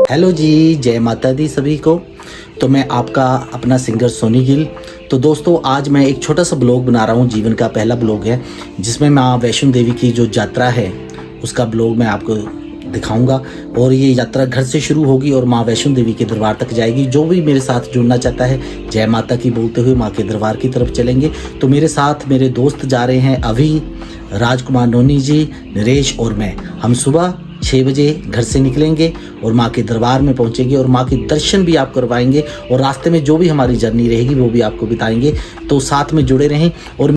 Hello जी, जय माता दी सभी को। तो मैं आपका अपना सिंगर सोनी गिल। तो दोस्तों, आज मैं एक छोटा सा ब्लॉग बना रहा हूँ। जीवन का पहला ब्लॉग है जिसमें माँ वैष्णो देवी की जो यात्रा है उसका ब्लॉग मैं आपको दिखाऊंगा। और ये यात्रा घर से शुरू होगी और माँ वैष्णो देवी के दरबार तक जाएगी। जो भी मेरे साथ जुड़ना चाहता है, जय माता की बोलते हुए माँ के दरबार की तरफ चलेंगे। तो मेरे साथ मेरे दोस्त जा रहे हैं, अभी, राजकुमार नोनी जी, नरेश और मैं। हम सुबह 6 बजे घर से निकलेंगे और माँ के दरबार में पहुँचेंगे और माँ के दर्शन भी आप करवाएंगे और रास्ते में जो भी हमारी जर्नी रहेगी वो भी आपको बताएंगे। तो साथ में जुड़े रहें। और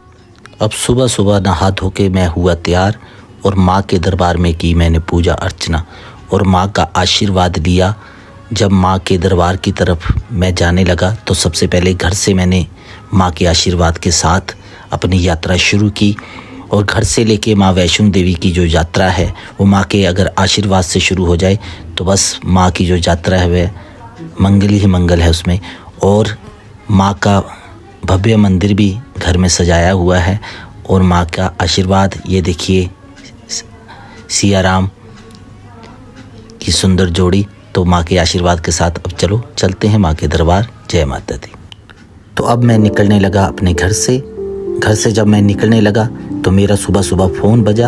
अब सुबह सुबह नहा धो के मैं हुआ तैयार और माँ के दरबार में की मैंने पूजा अर्चना और माँ का आशीर्वाद लिया। जब माँ के दरबार की तरफ मैं जाने लगा तो सबसे पहले घर से मैंने माँ के आशीर्वाद के साथ अपनी यात्रा शुरू की। और घर से लेके माँ वैष्णो देवी की जो यात्रा है वो माँ के अगर आशीर्वाद से शुरू हो जाए तो बस माँ की जो यात्रा है वह मंगल ही मंगल है उसमें। और माँ का भव्य मंदिर भी घर में सजाया हुआ है और माँ का आशीर्वाद, ये देखिए सिया राम की सुंदर जोड़ी। तो माँ के आशीर्वाद के साथ अब चलो चलते हैं माँ के दरबार। जय माता दी। तो अब मैं निकलने लगा अपने घर से। जब मैं निकलने लगा तो मेरा सुबह सुबह फ़ोन बजा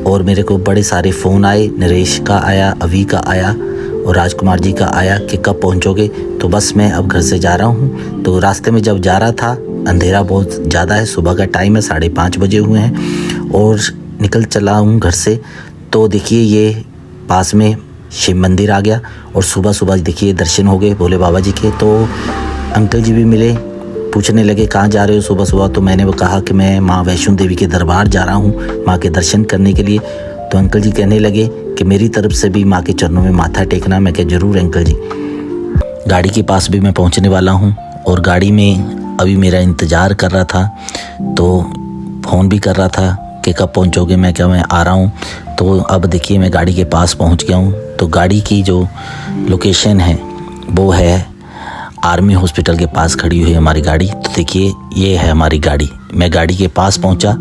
और मेरे को बड़े सारे फ़ोन आए। नरेश का आया, अभी का आया और राजकुमार जी का आया कि कब पहुंचोगे। तो बस मैं अब घर से जा रहा हूं। तो रास्ते में जब जा रहा था, अंधेरा बहुत ज़्यादा है, सुबह का टाइम है, 5:30 बजे हुए हैं और निकल चला हूं घर से। तो देखिए ये पास में शिव मंदिर आ गया और सुबह सुबह देखिए दर्शन हो गए भोले बाबा जी के। तो अंकल जी भी मिले, पूछने लगे कहाँ जा रहे हो सुबह सुबह। तो मैंने वो कहा कि मैं माँ वैष्णो देवी के दरबार जा रहा हूँ माँ के दर्शन करने के लिए। तो अंकल जी कहने लगे कि मेरी तरफ से भी माँ के चरणों में माथा टेकना। मैं क्या ज़रूर अंकल जी। गाड़ी के पास भी मैं पहुँचने वाला हूँ और गाड़ी में अभी मेरा इंतज़ार कर रहा था तो फ़ोन भी कर रहा था कि कब पहुँचोगे। मैं क्या, मैं आ रहा हूँ। तो अब देखिए मैं गाड़ी के पास पहुँच गया हूँ। तो गाड़ी की जो लोकेशन है वो है आर्मी हॉस्पिटल के पास खड़ी हुई है हमारी गाड़ी। तो देखिए ये है हमारी गाड़ी। मैं गाड़ी के पास पहुंचा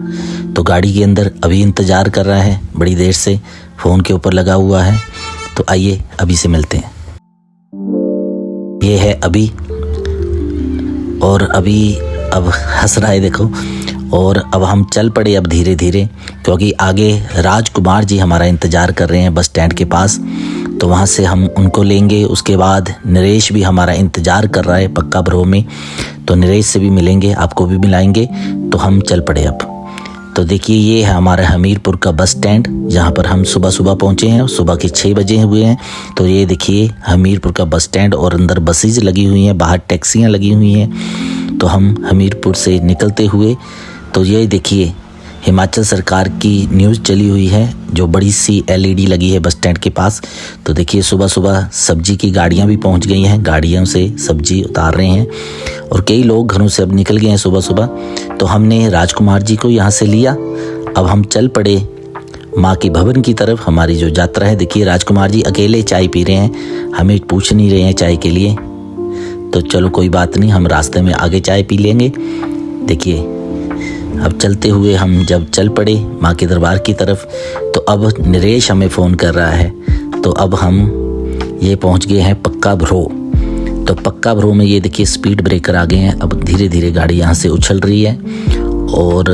तो गाड़ी के अंदर अभी इंतज़ार कर रहा है, बड़ी देर से फ़ोन के ऊपर लगा हुआ है। तो आइए अभी से मिलते हैं। ये है अभी और अभी अब हंस रहा है देखो। और अब हम चल पड़े अब धीरे धीरे, क्योंकि आगे राजकुमार जी हमारा इंतज़ार कर रहे हैं बस स्टैंड के पास। तो वहाँ से हम उनको लेंगे। उसके बाद नरेश भी हमारा इंतज़ार कर रहा है पक्का ब्रो में, तो नरेश से भी मिलेंगे, आपको भी मिलाएंगे। तो हम चल पड़े अब। तो देखिए ये है हमारा हमीरपुर का बस स्टैंड जहाँ पर हम सुबह सुबह पहुँचे हैं। सुबह के 6 बजे हुए हैं। तो ये देखिए हमीरपुर का बस स्टैंड और अंदर बसेज लगी हुई हैं, बाहर टैक्सियाँ लगी हुई हैं। तो हम हमीरपुर से निकलते हुए, तो ये देखिए हिमाचल सरकार की न्यूज़ चली हुई है जो बड़ी सी LED लगी है बस स्टैंड के पास। तो देखिए सुबह सुबह सब्जी की गाड़ियां भी पहुंच गई हैं, गाड़ियों से सब्जी उतार रहे हैं और कई लोग घरों से अब निकल गए हैं सुबह सुबह। तो हमने राजकुमार जी को यहाँ से लिया। अब हम चल पड़े माँ के भवन की तरफ। हमारी जो यात्रा है, देखिए राजकुमार जी अकेले चाय पी रहे हैं, हमें पूछ नहीं रहे हैं चाय के लिए। तो चलो कोई बात नहीं, हम रास्ते में आगे चाय पी लेंगे। देखिए अब चलते हुए हम जब चल पड़े माँ के दरबार की तरफ, तो अब नरेश हमें फ़ोन कर रहा है। तो अब हम ये पहुँच गए हैं पक्का भ्रो। तो पक्का भ्रो में ये देखिए स्पीड ब्रेकर आ गए हैं। अब धीरे धीरे गाड़ी यहाँ से उछल रही है और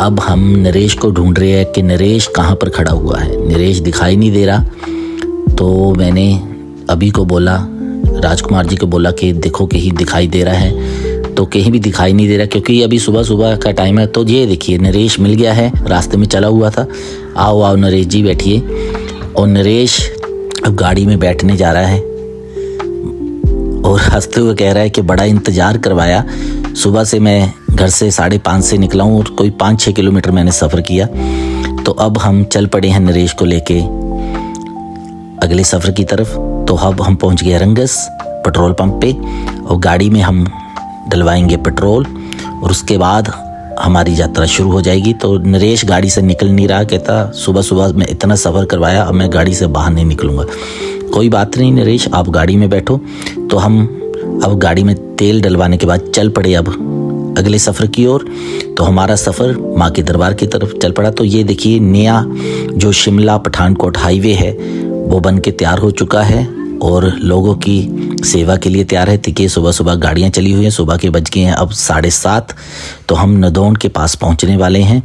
अब हम नरेश को ढूंढ रहे हैं कि नरेश कहाँ पर खड़ा हुआ है। नरेश दिखाई नहीं दे रहा। तो मैंने अभी को बोला, राजकुमार जी को बोला कि देखो कहीं दिखाई दे रहा है। तो कहीं भी दिखाई नहीं दे रहा क्योंकि अभी सुबह सुबह का टाइम है। तो ये देखिए नरेश मिल गया है, रास्ते में चला हुआ था। आओ आओ नरेश जी बैठिए। और नरेश अब गाड़ी में बैठने जा रहा है और हंसते हुए कह रहा है कि बड़ा इंतज़ार करवाया। सुबह से मैं घर से 5:30 से निकला हूँ और कोई 5-6 किलोमीटर मैंने सफ़र किया। तो अब हम चल पड़े हैं नरेश को लेके अगले सफ़र की तरफ। तो अब हम पहुँच गए रंगस पेट्रोल पंप पे और गाड़ी में हम डलवाएंगे पेट्रोल और उसके बाद हमारी यात्रा शुरू हो जाएगी। तो नरेश गाड़ी से निकल नहीं रहा, कहता सुबह सुबह मैं इतना सफ़र करवाया, अब मैं गाड़ी से बाहर नहीं निकलूँगा। कोई बात नहीं नरेश, आप गाड़ी में बैठो। तो हम अब गाड़ी में तेल डलवाने के बाद चल पड़े अब अगले सफ़र की ओर। तो हमारा सफ़र माँ के दरबार की तरफ चल पड़ा। तो ये देखिए नया जो शिमला पठानकोट हाईवे है वो बन के तैयार हो चुका है और लोगों की सेवा के लिए तैयार है। देखिए सुबह सुबह गाड़ियाँ चली हुई हैं, सुबह के बज गए हैं अब 7:30। तो हम नदौन के पास पहुंचने वाले हैं।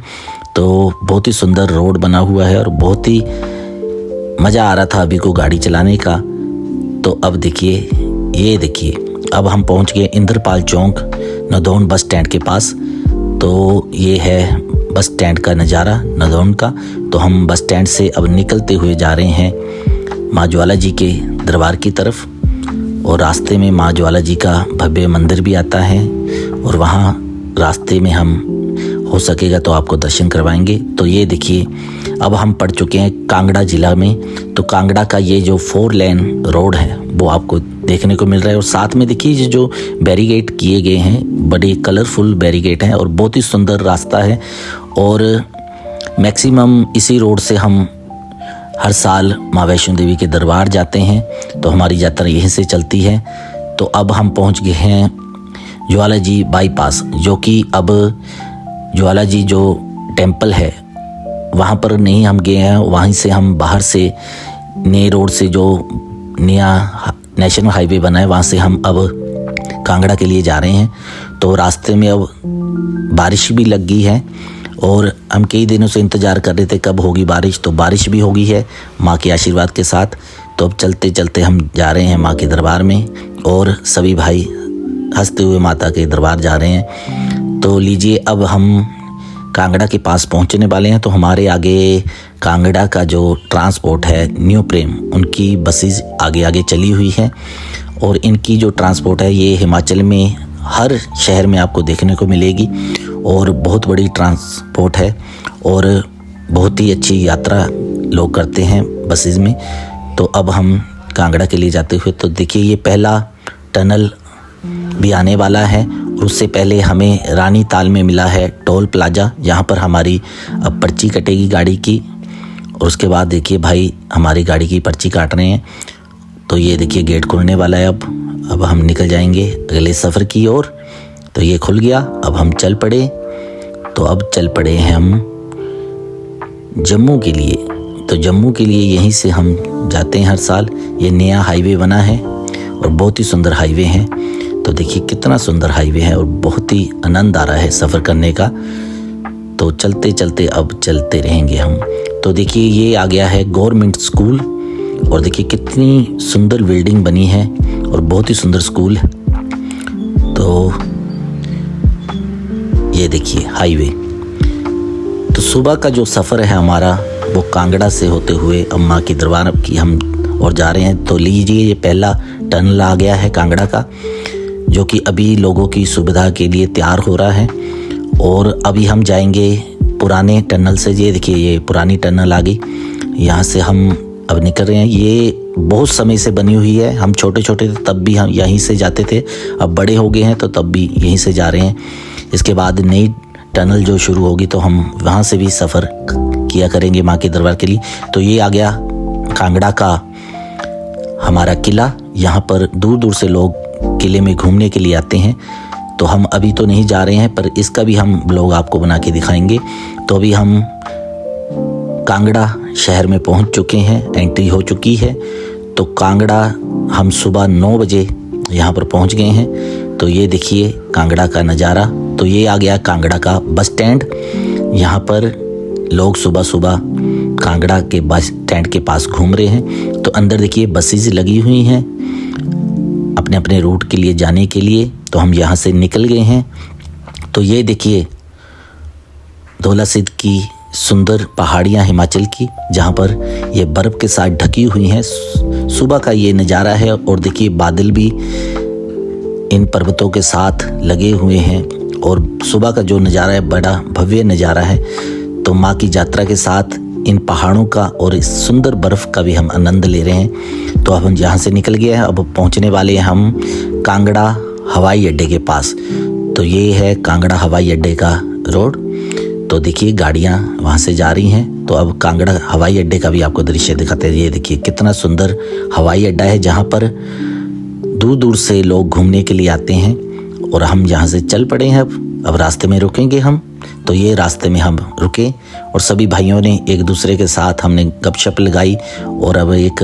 तो बहुत ही सुंदर रोड बना हुआ है और बहुत ही मज़ा आ रहा था अभी को गाड़ी चलाने का। तो अब देखिए, ये देखिए, अब हम पहुंच गए इंद्रपाल चौक नदौन बस स्टैंड के पास। तो ये है बस स्टैंड का नज़ारा नदौन का। तो हम बस स्टैंड से अब निकलते हुए जा रहे हैं माँ ज्वाला जी के दरबार की तरफ। और रास्ते में माँ ज्वाला जी का भव्य मंदिर भी आता है और वहाँ रास्ते में हम हो सकेगा तो आपको दर्शन करवाएंगे। तो ये देखिए, अब हम पड़ चुके हैं कांगड़ा ज़िला में। तो कांगड़ा का ये जो 4 लेन रोड है वो आपको देखने को मिल रहा है। और साथ में देखिए ये जो बैरिकेड किए गए हैं, बड़े कलरफुल बैरिकेड हैं और बहुत ही सुंदर रास्ता है। और मैक्सिमम इसी रोड से हम हर साल माँ वैष्णो देवी के दरबार जाते हैं। तो हमारी यात्रा यहीं से चलती है। तो अब हम पहुंच गए हैं ज्वाला जी बाईपास, जो कि अब ज्वाला जी जो टेम्पल है वहाँ पर नहीं हम गए हैं। वहीं से हम बाहर से नए रोड से जो नया नेशनल हाईवे बना है वहाँ से हम अब कांगड़ा के लिए जा रहे हैं। तो रास्ते में अब बारिश भी लग गई है और हम कई दिनों से इंतज़ार कर रहे थे कब होगी बारिश। तो बारिश भी हो गई है माँ के आशीर्वाद के साथ। तो अब चलते चलते हम जा रहे हैं माँ के दरबार में और सभी भाई हंसते हुए माता के दरबार जा रहे हैं। तो लीजिए, अब हम कांगड़ा के पास पहुंचने वाले हैं। तो हमारे आगे कांगड़ा का जो ट्रांसपोर्ट है न्यू प्रेम, उनकी बसेस आगे आगे चली हुई हैं। और इनकी जो ट्रांसपोर्ट है ये हिमाचल में हर शहर में आपको देखने को मिलेगी और बहुत बड़ी ट्रांसपोर्ट है और बहुत ही अच्छी यात्रा लोग करते हैं बसेस में। तो अब हम कांगड़ा के लिए जाते हुए, तो देखिए ये पहला टनल भी आने वाला है। और उससे पहले हमें रानी ताल में मिला है टोल प्लाजा, जहाँ पर हमारी अब पर्ची कटेगी गाड़ी की। और उसके बाद देखिए भाई हमारी गाड़ी की पर्ची काट रहे हैं। तो ये देखिए गेट खुलने वाला है। अब हम निकल जाएंगे अगले सफ़र की ओर। तो ये खुल गया, अब हम चल पड़े। तो अब चल पड़े हैं हम जम्मू के लिए। तो जम्मू के लिए यहीं से हम जाते हैं हर साल। ये नया हाईवे बना है और बहुत ही सुंदर हाईवे है। तो देखिए कितना सुंदर हाईवे है और बहुत ही आनंद आ रहा है सफ़र करने का। तो चलते चलते अब चलते रहेंगे हम। तो देखिए ये आ गया है गवर्नमेंट स्कूल और देखिए कितनी सुंदर बिल्डिंग बनी है और बहुत ही सुंदर स्कूल है। तो ये देखिए हाईवे। तो सुबह का जो सफ़र है हमारा वो कांगड़ा से होते हुए अब माँ की दरबार की हम और जा रहे हैं। तो लीजिए ये पहला टनल आ गया है कांगड़ा का, जो कि अभी लोगों की सुविधा के लिए तैयार हो रहा है। और अभी हम जाएंगे पुराने टनल से। ये देखिए ये पुरानी टनल आ गई, यहाँ से हम अब निकल रहे हैं। ये बहुत समय से बनी हुई है, हम छोटे छोटे थे तब भी हम यहीं से जाते थे, अब बड़े हो गए हैं तो तब भी यहीं से जा रहे हैं। इसके बाद नई टनल जो शुरू होगी तो हम वहाँ से भी सफ़र किया करेंगे माँ के दरबार के लिए। तो ये आ गया कांगड़ा का हमारा किला। यहाँ पर दूर दूर से लोग किले में घूमने के लिए आते हैं। तो हम अभी तो नहीं जा रहे हैं पर इसका भी हम ब्लॉग आपको बना के दिखाएंगे। तो अभी हम कांगड़ा शहर में पहुंच चुके हैं, एंट्री हो चुकी है। तो कांगड़ा हम सुबह 9 बजे यहाँ पर पहुंच गए हैं। तो ये देखिए कांगड़ा का नज़ारा। तो ये आ गया कांगड़ा का बस स्टैंड। यहाँ पर लोग सुबह सुबह कांगड़ा के बस स्टैंड के पास घूम रहे हैं। तो अंदर देखिए बसेस लगी हुई हैं अपने अपने रूट के लिए जाने के लिए। तो हम यहाँ से निकल गए हैं। तो ये देखिए धौला सिद्ध की सुंदर पहाड़ियाँ हिमाचल की, जहाँ पर ये बर्फ़ के साथ ढकी हुई हैं। सुबह का ये नज़ारा है और देखिए बादल भी इन पर्वतों के साथ लगे हुए हैं और सुबह का जो नज़ारा है बड़ा भव्य नज़ारा है। तो माँ की यात्रा के साथ इन पहाड़ों का और इस सुंदर बर्फ़ का भी हम आनंद ले रहे हैं। तो अब हम यहाँ से निकल गए हैं। अब पहुँचने वाले हैं हम कांगड़ा हवाई अड्डे के पास। तो ये है कांगड़ा हवाई अड्डे का रोड। तो देखिए गाड़ियाँ वहाँ से जा रही हैं। तो अब कांगड़ा हवाई अड्डे का भी आपको दृश्य दिखाते हैं। ये देखिए कितना सुंदर हवाई अड्डा है, जहाँ पर दूर दूर से लोग घूमने के लिए आते हैं। और हम यहाँ से चल पड़े हैं। अब रास्ते में रुकेंगे हम। तो ये रास्ते में हम रुके और सभी भाइयों ने एक दूसरे के साथ हमने गपशप लगाई और अब एक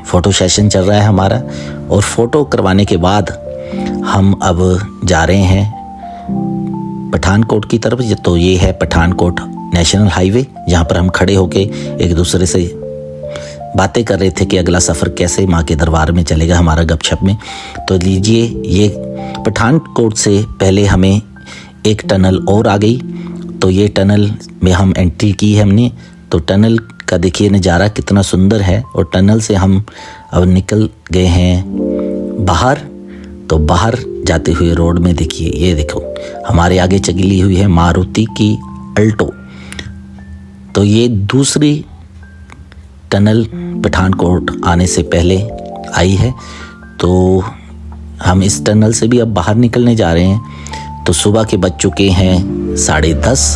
फ़ोटो सेशन चल रहा है हमारा। और फ़ोटो करवाने के बाद हम अब जा रहे हैं पठानकोट की तरफ। तो ये है पठानकोट नेशनल हाईवे, जहाँ पर हम खड़े होके एक दूसरे से बातें कर रहे थे कि अगला सफ़र कैसे माँ के दरबार में चलेगा हमारा गपशप में। तो लीजिए, ये पठानकोट से पहले हमें एक टनल और आ गई, तो ये टनल में हम एंट्री की है हमने। तो टनल का देखिए नज़ारा कितना सुंदर है और टनल से हम अब निकल गए हैं बाहर। तो बाहर जाते हुए रोड में देखिए, ये देखो हमारे आगे चली हुई है मारुति की अल्टो। तो ये दूसरी टनल पठानकोट आने से पहले आई है। तो हम इस टनल से भी अब बाहर निकलने जा रहे हैं। तो सुबह के बज चुके हैं 10:30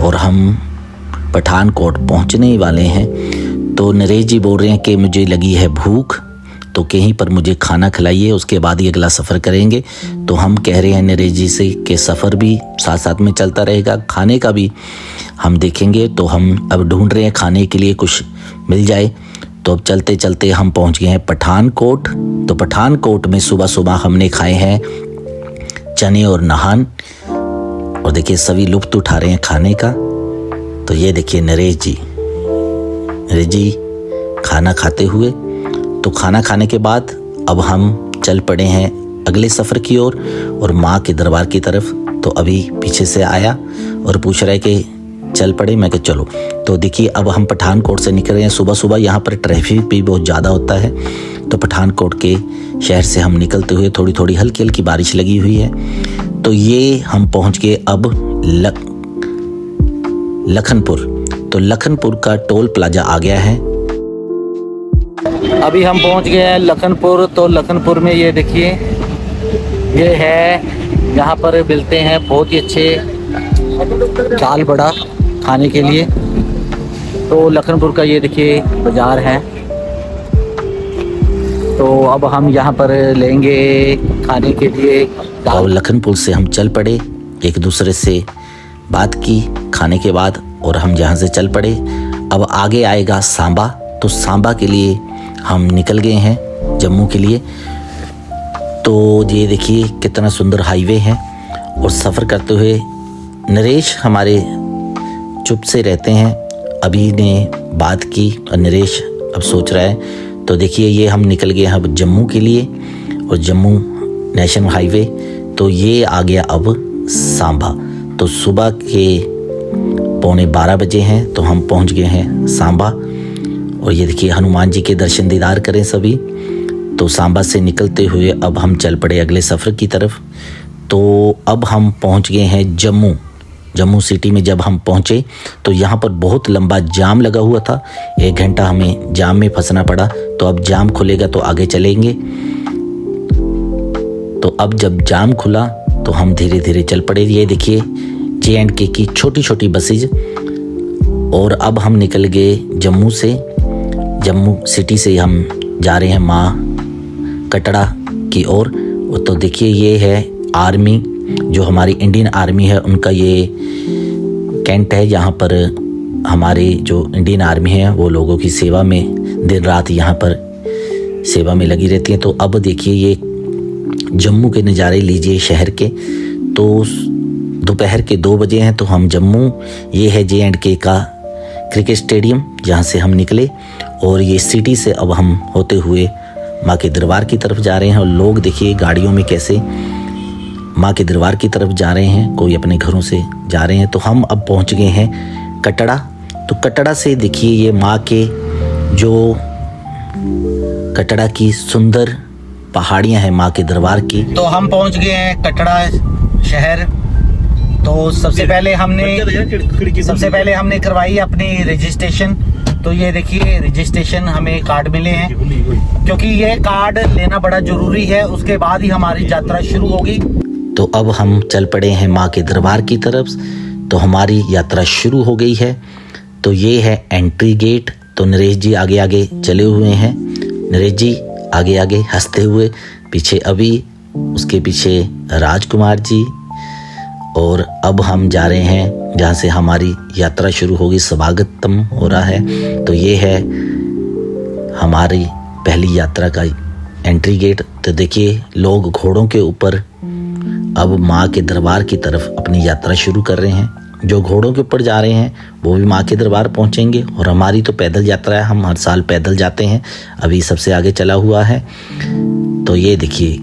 और हम पठानकोट पहुंचने वाले हैं। तो नरेश जी बोल रहे हैं कि मुझे लगी है भूख, तो कहीं पर मुझे खाना खिलाइए, उसके बाद ही अगला सफ़र करेंगे। तो हम कह रहे हैं नरेश जी से कि सफ़र भी साथ साथ में चलता रहेगा, खाने का भी हम देखेंगे। तो हम अब ढूंढ रहे हैं खाने के लिए कुछ मिल जाए। तो अब चलते चलते हम पहुंच गए हैं पठानकोट। तो पठानकोट में सुबह सुबह हमने खाए हैं चने और नान, और देखिए सभी लुत्फ़ उठा रहे हैं खाने का। तो ये देखिए नरेश जी खाना खाते हुए। तो खाना खाने के बाद अब हम चल पड़े हैं अगले सफ़र की ओर और माँ के दरबार की तरफ। तो अभी पीछे से आया और पूछ रहा है कि चल पड़े, मैं कहा चलो। तो देखिए अब हम पठानकोट से निकल रहे हैं। सुबह सुबह यहाँ पर ट्रैफिक भी बहुत ज़्यादा होता है। तो पठानकोट के शहर से हम निकलते हुए थोड़ी थोड़ी हल्की हल्की बारिश लगी हुई है। तो ये हम पहुँच गए अब लखनपुर। तो लखनपुर का टोल प्लाजा आ गया है। अभी हम पहुंच गए हैं लखनपुर। तो लखनपुर में ये देखिए, ये है यहाँ पर मिलते हैं बहुत ही अच्छे दाल बड़ा खाने के लिए। तो लखनपुर का ये देखिए बाज़ार है। तो अब हम यहाँ पर लेंगे खाने के लिए दाल। और लखनपुर से हम चल पड़े, एक दूसरे से बात की खाने के बाद, और हम यहाँ से चल पड़े। अब आगे आएगा सांबा। तो सांबा के लिए हम निकल गए हैं जम्मू के लिए। तो ये देखिए कितना सुंदर हाईवे है। और सफ़र करते हुए नरेश हमारे चुप से रहते हैं। अभी ने बात की और नरेश अब सोच रहा है। तो देखिए ये हम निकल गए हैं अब जम्मू के लिए, और जम्मू नेशनल हाईवे। तो ये आ गया अब सांबा। तो सुबह के 11:15 बजे हैं, तो हम पहुंच गए हैं सांबा। और ये देखिए हनुमान जी के दर्शन दीदार करें सभी। तो सांबा से निकलते हुए अब हम चल पड़े अगले सफ़र की तरफ। तो अब हम पहुंच गए हैं जम्मू सिटी में। जब हम पहुंचे तो यहाँ पर बहुत लंबा जाम लगा हुआ था। 1 घंटा हमें जाम में फंसना पड़ा। तो अब जाम खुलेगा तो आगे चलेंगे। तो अब जब जाम खुला तो हम धीरे धीरे चल पड़े। ये देखिए J&K की छोटी छोटी बसेज। और अब हम निकल गए जम्मू से। जम्मू सिटी से हम जा रहे हैं माँ कटड़ा की ओर। तो देखिए ये है आर्मी, जो हमारी इंडियन आर्मी है उनका ये कैंट है। यहाँ पर हमारे जो इंडियन आर्मी है वो लोगों की सेवा में दिन रात यहाँ पर सेवा में लगी रहती है। तो अब देखिए ये जम्मू के नज़ारे लीजिए शहर के। तो दोपहर के 2 बजे हैं, तो हम जम्मू, ये है J&K का क्रिकेट स्टेडियम जहाँ से हम निकले। और ये सिटी से अब हम होते हुए माँ के दरबार की तरफ जा रहे हैं। और लोग देखिए गाड़ियों में कैसे माँ के दरबार की तरफ जा रहे हैं, कोई अपने घरों से जा रहे हैं। तो हम अब पहुँच गए हैं कटड़ा। तो कटड़ा से देखिए ये माँ के जो कटड़ा की सुंदर पहाड़ियाँ हैं माँ के दरबार की। तो हम पहुँच गए हैं कटड़ा शहर। तो सबसे पहले हमने करवाई अपनी रजिस्ट्रेशन। तो ये देखिए रजिस्ट्रेशन हमें कार्ड मिले हैं, क्योंकि ये कार्ड लेना बड़ा जरूरी है, उसके बाद ही हमारी यात्रा शुरू होगी। तो अब हम चल पड़े हैं माँ के दरबार की तरफ। तो हमारी यात्रा शुरू हो गई है। तो ये है एंट्री गेट। तो नरेश जी आगे आगे चले हुए हैं। नरेश जी आगे आगे हंसते हुए, पीछे अभी, उसके पीछे राजकुमार जी और अब हम जा रहे हैं जहाँ से हमारी यात्रा शुरू होगी, स्वागतम हो रहा है। तो ये है हमारी पहली यात्रा का एंट्री गेट। तो देखिए लोग घोड़ों के ऊपर अब माँ के दरबार की तरफ अपनी यात्रा शुरू कर रहे हैं। जो घोड़ों के ऊपर जा रहे हैं वो भी माँ के दरबार पहुँचेंगे, और हमारी तो पैदल यात्रा है, हम हर साल पैदल जाते हैं। अभी सबसे आगे चला हुआ है। तो ये देखिए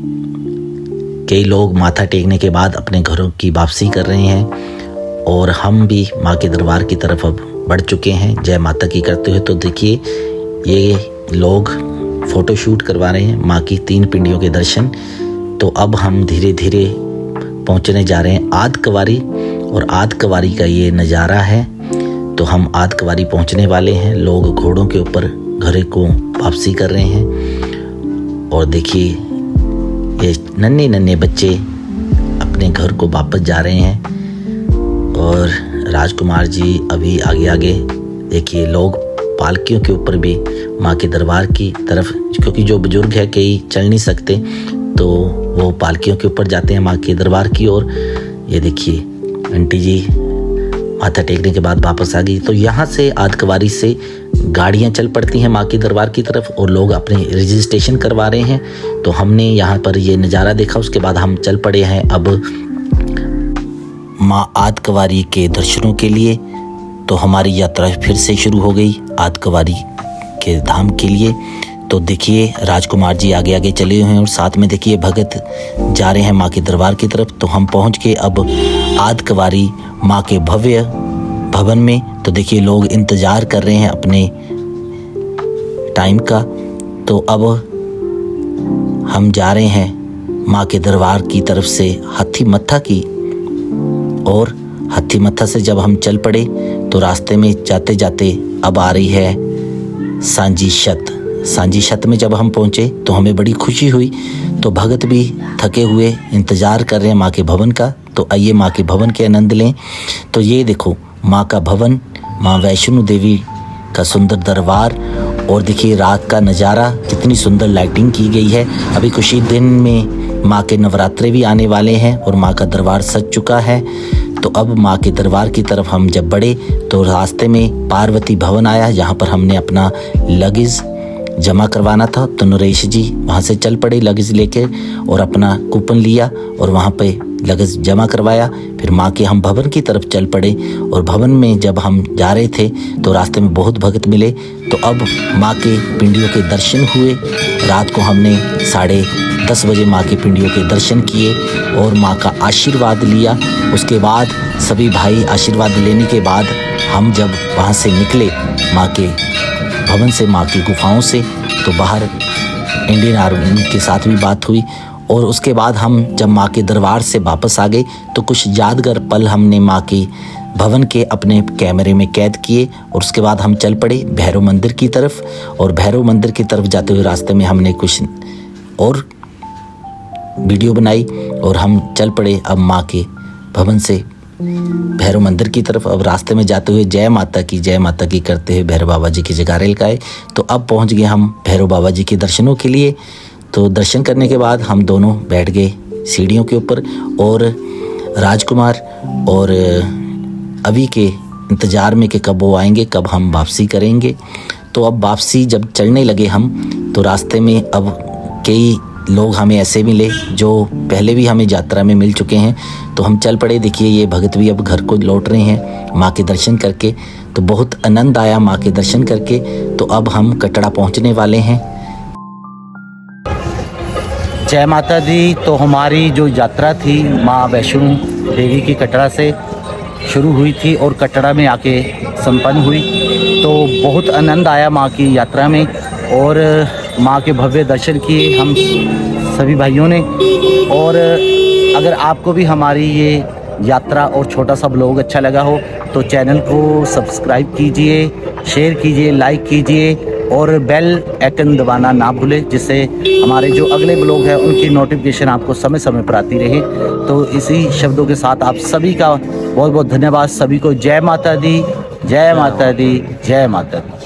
कई लोग माथा टेकने के बाद अपने घरों की वापसी कर रहे हैं, और हम भी माँ के दरबार की तरफ अब बढ़ चुके हैं जय माता की करते हुए। तो देखिए ये लोग फ़ोटो शूट करवा रहे हैं माँ की 3 पिंडियों के दर्शन। तो अब हम धीरे धीरे पहुँचने जा रहे हैं आद कवारी, और आद कवारी का ये नज़ारा है। तो हम आद कवारी पहुँचने वाले हैं। लोग घोड़ों के ऊपर घरे को वापसी कर रहे हैं, और देखिए ये नन्हे नन्हे बच्चे अपने घर को वापस जा रहे हैं। और राजकुमार जी अभी आगे आगे देखिए लोग पालकियों के ऊपर भी माँ के दरबार की तरफ, क्योंकि जो बुजुर्ग है कई चल नहीं सकते तो वो पालकियों के ऊपर जाते हैं माँ के दरबार की ओर। ये देखिए आंटी जी माथा टेकने के बाद वापस आ गई। तो यहाँ से आद कवारी से गाड़ियाँ चल पड़ती हैं माँ के दरबार की तरफ, और लोग अपने रजिस्ट्रेशन करवा रहे हैं। तो हमने यहाँ पर ये नज़ारा देखा, उसके बाद हम चल पड़े हैं अब माँ आद कवारी के दर्शनों के लिए। तो हमारी यात्रा फिर से शुरू हो गई आद कवारी के धाम के लिए। तो देखिए राजकुमार जी आगे आगे चले हुए हैं, और साथ में देखिए भगत जा रहे हैं माँ के दरबार की तरफ। तो हम पहुँच गए अब आद कवारी माँ के भव्य भवन में। तो देखिए लोग इंतज़ार कर रहे हैं अपने टाइम का। तो अब हम जा रहे हैं माँ के दरबार की तरफ से हाथी मत्था की, और हाथी मत्था से जब हम चल पड़े तो रास्ते में जाते जाते अब आ रही है सांझी छत। सांझी छत में जब हम पहुँचे तो हमें बड़ी खुशी हुई। तो भगत भी थके हुए इंतज़ार कर रहे हैं माँ के भवन का। तो आइए माँ के भवन के आनंद लें। तो ये देखो माँ का भवन, माँ वैष्णो देवी का सुंदर दरबार, और देखिए रात का नज़ारा, कितनी सुंदर लाइटिंग की गई है। अभी कुछ ही दिन में माँ के नवरात्रे भी आने वाले हैं, और माँ का दरबार सज चुका है। तो अब माँ के दरबार की तरफ हम जब बढ़े तो रास्ते में पार्वती भवन आया, जहाँ पर हमने अपना लगेज जमा करवाना था। तो नरेश जी वहाँ से चल पड़े लगेज लेके, और अपना कूपन लिया और वहाँ पे लगेज जमा करवाया। फिर माँ के हम भवन की तरफ चल पड़े, और भवन में जब हम जा रहे थे तो रास्ते में बहुत भगत मिले। तो अब माँ के पिंडियों के दर्शन हुए। रात को हमने 10:30 बजे माँ के पिंडियों के दर्शन किए और माँ का आशीर्वाद लिया। उसके बाद सभी भाई आशीर्वाद लेने के बाद हम जब वहाँ से निकले माँ के भवन से, माँ की गुफाओं से, तो बाहर इंडियन आर्मी के साथ भी बात हुई। और उसके बाद हम जब माँ के दरबार से वापस आ गए तो कुछ यादगार पल हमने माँ के भवन के अपने कैमरे में कैद किए। और उसके बाद हम चल पड़े भैरव मंदिर की तरफ, और भैरव मंदिर की तरफ जाते हुए रास्ते में हमने कुछ और वीडियो बनाई, और हम चल पड़े अब माँ के भवन से भैरव मंदिर की तरफ। अब रास्ते में जाते हुए जय माता की करते हुए भैरव बाबा जी की जगह रेल का है। तो अब पहुंच गए हम भैरव बाबा जी के दर्शनों के लिए। तो दर्शन करने के बाद हम दोनों बैठ गए सीढ़ियों के ऊपर, और राजकुमार और अभी के इंतज़ार में कि कब वो आएंगे, कब हम वापसी करेंगे। तो अब वापसी जब चलने लगे हम, तो रास्ते में अब कई लोग हमें ऐसे मिले जो पहले भी हमें यात्रा में मिल चुके हैं। तो हम चल पड़े। देखिए ये भगत भी अब घर को लौट रहे हैं माँ के दर्शन करके। तो बहुत आनंद आया माँ के दर्शन करके। तो अब हम कटरा पहुँचने वाले हैं। जय माता दी। तो हमारी जो यात्रा थी माँ वैष्णो देवी की कटरा से शुरू हुई थी और कटरा में आके संपन्न हुई। तो बहुत आनंद आया माँ की यात्रा में, और माँ के भव्य दर्शन किए हम सभी भाइयों ने। और अगर आपको भी हमारी ये यात्रा और छोटा सा ब्लॉग अच्छा लगा हो तो चैनल को सब्सक्राइब कीजिए, शेयर कीजिए, लाइक कीजिए, और बेल आइकन दबाना ना भूलें, जिससे हमारे जो अगले ब्लॉग हैं उनकी नोटिफिकेशन आपको समय समय पर आती रहे। तो इसी शब्दों के साथ आप सभी का बहुत बहुत धन्यवाद। सभी को जय माता दी, जय माता दी, जय माता दी।